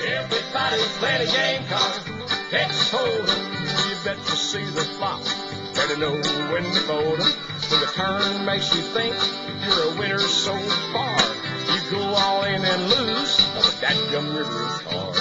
Everybody's playing a game called Texas Hold'em. You bet to see the flop. Better know when to fold 'em. When the turn makes you think you're a winner so far, you go all in and lose. But that gum river is hard.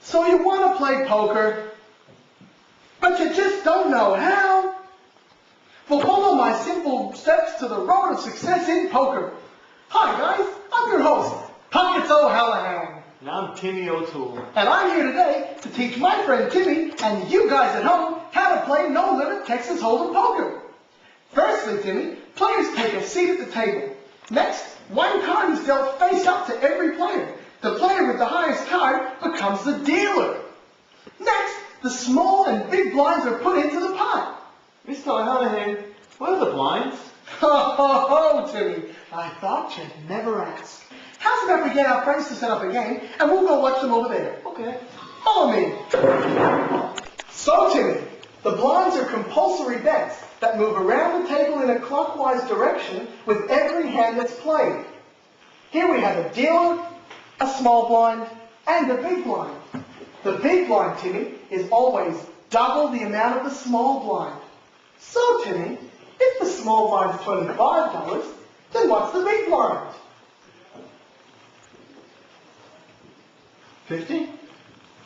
So you want to play poker, but you just don't know how? Well, follow my simple steps to the road of success in poker. Hi guys, I'm your host, Pockets O'Hallahan. And I'm Timmy O'Toole. And I'm here today to teach my friend Timmy and you guys at home how to play no-limit Texas Hold'em poker. Firstly, Timmy, players take a seat at the table. Next, one card is dealt face up to every player. The player with the highest card becomes the dealer. Next, the small and big blinds are put into the pot. Mr. O'Hallahan, what are the blinds? Ho, ho, ho, Timmy. I thought you'd never ask. How's it if we get our friends to set up a game and we'll go watch them over there? Okay. Follow me. So, Timmy, the blinds are compulsory bets that move around the table in a clockwise direction with every hand that's played. Here we have a dealer, a small blind, and a big blind. The big blind, Timmy, is always double the amount of the small blind. So, Timmy, if the small blind is $25, then what's the big blind? 50?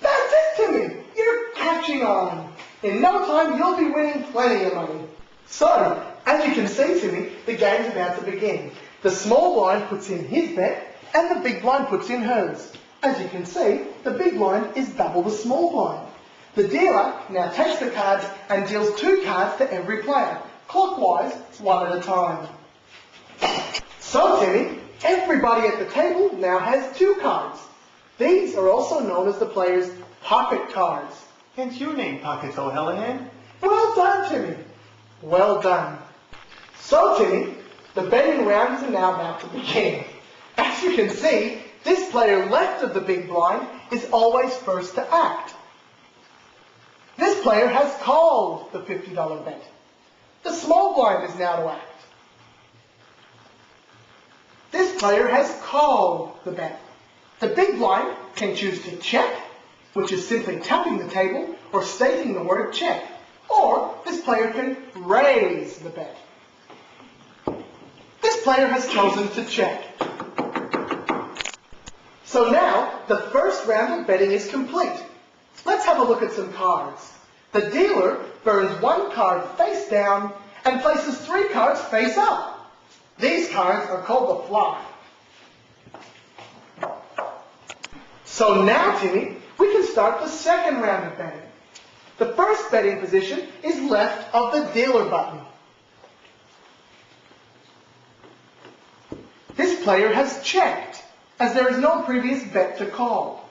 That's it, Timmy! You're catching on. In no time, you'll be winning plenty of money. So, as you can see, Timmy, the game's about to begin. The small blind puts in his bet, and the big blind puts in hers. As you can see, the big blind is double the small blind. The dealer now takes the cards and deals 2 cards to every player, clockwise, one at a time. So, Timmy, everybody at the table now has 2 cards. These are also known as the player's pocket cards. Hence your name, Pockets O'Hallahan. Well done, Timmy. Well done. So, Timmy, the betting round is now about to begin. As you can see, this player left of the big blind is always first to act. This player has called the $50 bet. The small blind is now to act. This player has called the bet. The big blind can choose to check, which is simply tapping the table or stating the word check. Or this player can raise the bet. This player has chosen to check. So now, the first round of betting is complete. Let's have a look at some cards. The dealer burns 1 card face down and places 3 cards face up. These cards are called the flop. So now, Timmy, we can start the second round of betting. The first betting position is left of the dealer button. This player has checked, as there is no previous bet to call.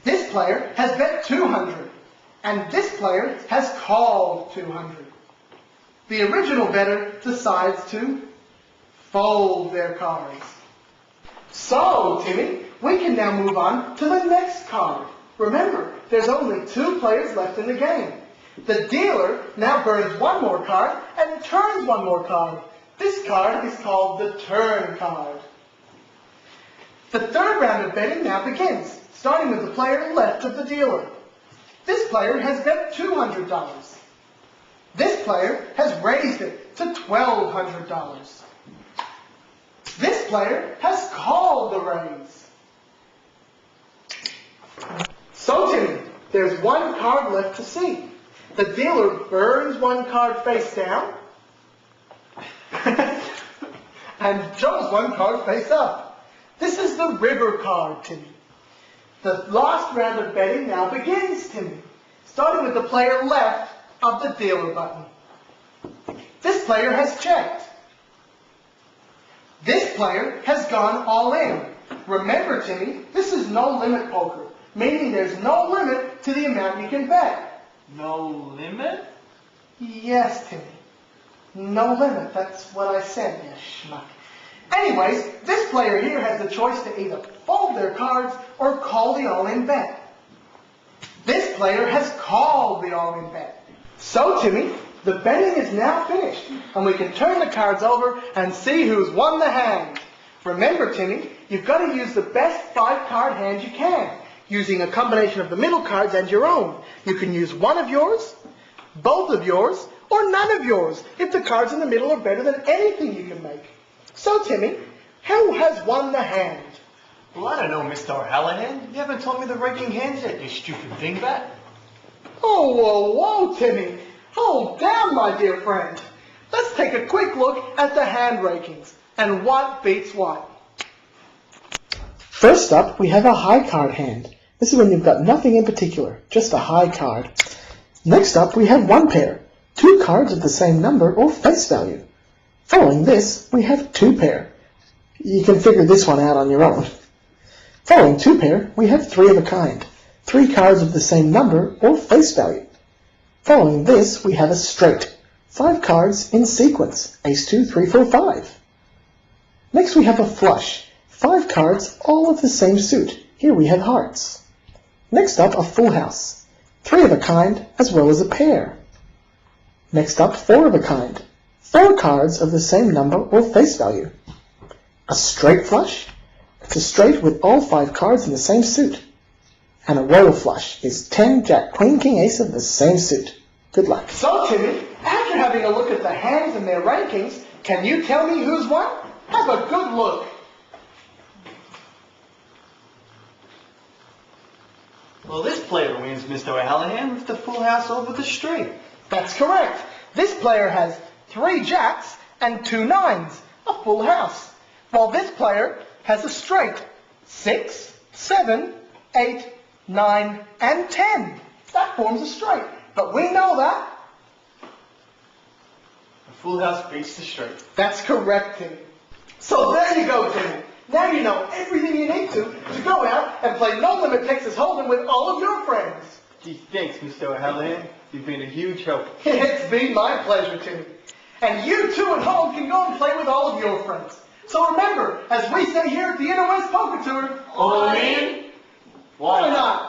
This player has bet 200, and this player has called 200. The original bettor decides to fold their cards. So, Timmy, we can now move on to the next card. Remember, there's only 2 players left in the game. The dealer now burns 1 more card and turns 1 more card. This card is called the turn card. The third round of betting now begins, starting with the player left of the dealer. This player has bet $200. This player has raised it to $1,200. This player has called the raise. So, Timmy, there's 1 card left to see. The dealer burns 1 card face down and shows 1 card face up. This is the river card, Timmy. The last round of betting now begins, Timmy, starting with the player left of the dealer button. This player has checked. This player has gone all in. Remember, Timmy, this is no limit poker, meaning there's no limit to the amount you can bet. No limit? Yes, Timmy. No limit. That's what I said, you schmuck. Anyways, this player here has the choice to either fold their cards or call the all-in bet. This player has called the all-in bet. So, Timmy, the betting is now finished, and we can turn the cards over and see who's won the hand. Remember, Timmy, you've got to use the best 5-card hand you can, using a combination of the middle cards and your own. You can use one of yours, both of yours, or none of yours, if the cards in the middle are better than anything you can make. So, Timmy, who has won the hand? Well, I don't know, Mr. O'Hallahan. You haven't told me the ranking hands yet, you stupid dingbat. Oh, whoa, Timmy. Hold down, my dear friend. Let's take a quick look at the hand rankings and what beats what. First up, we have a high card hand. This is when you've got nothing in particular, just a high card. Next up, we have one pair, 2 cards of the same number or face value. Following this, we have 2 pair. You can figure this one out on your own. Following 2 pair, we have 3 of a kind, 3 cards of the same number or face value. Following this, we have a straight, 5 cards in sequence, ace 2, 3, 4, 5. Next we have a flush, 5 cards all of the same suit. Here we have hearts. Next up, a full house, 3 of a kind as well as a pair. Next up, 4 of a kind, 4 cards of the same number or face value. A straight flush, it's a straight with all 5 cards in the same suit. And a royal flush is 10, jack, queen, king, ace of the same suit. Good luck. So, Timmy, after having a look at the hands and their rankings, can you tell me who's won? Have a good look. Well, this player wins, Mr. O'Hallahan, with the full house over the straight. That's correct. This player has 3 jacks and 2 nines, a full house. While this player has a straight, 6, 7, 8, 9, and 10. That forms a straight. But we know that. The full house beats the straight. That's correct, Timmy. So there you go, Timmy. Now you know everything you need to go out and play No Limit Texas Hold'em with all of your friends. Gee, thanks, Mr. O'Hallahan. You've been a huge help. It's been my pleasure, Timmy. And you too at home can go and play with all of your friends. So remember, as we say here at the Inner West Poker Tour, All in? Why not?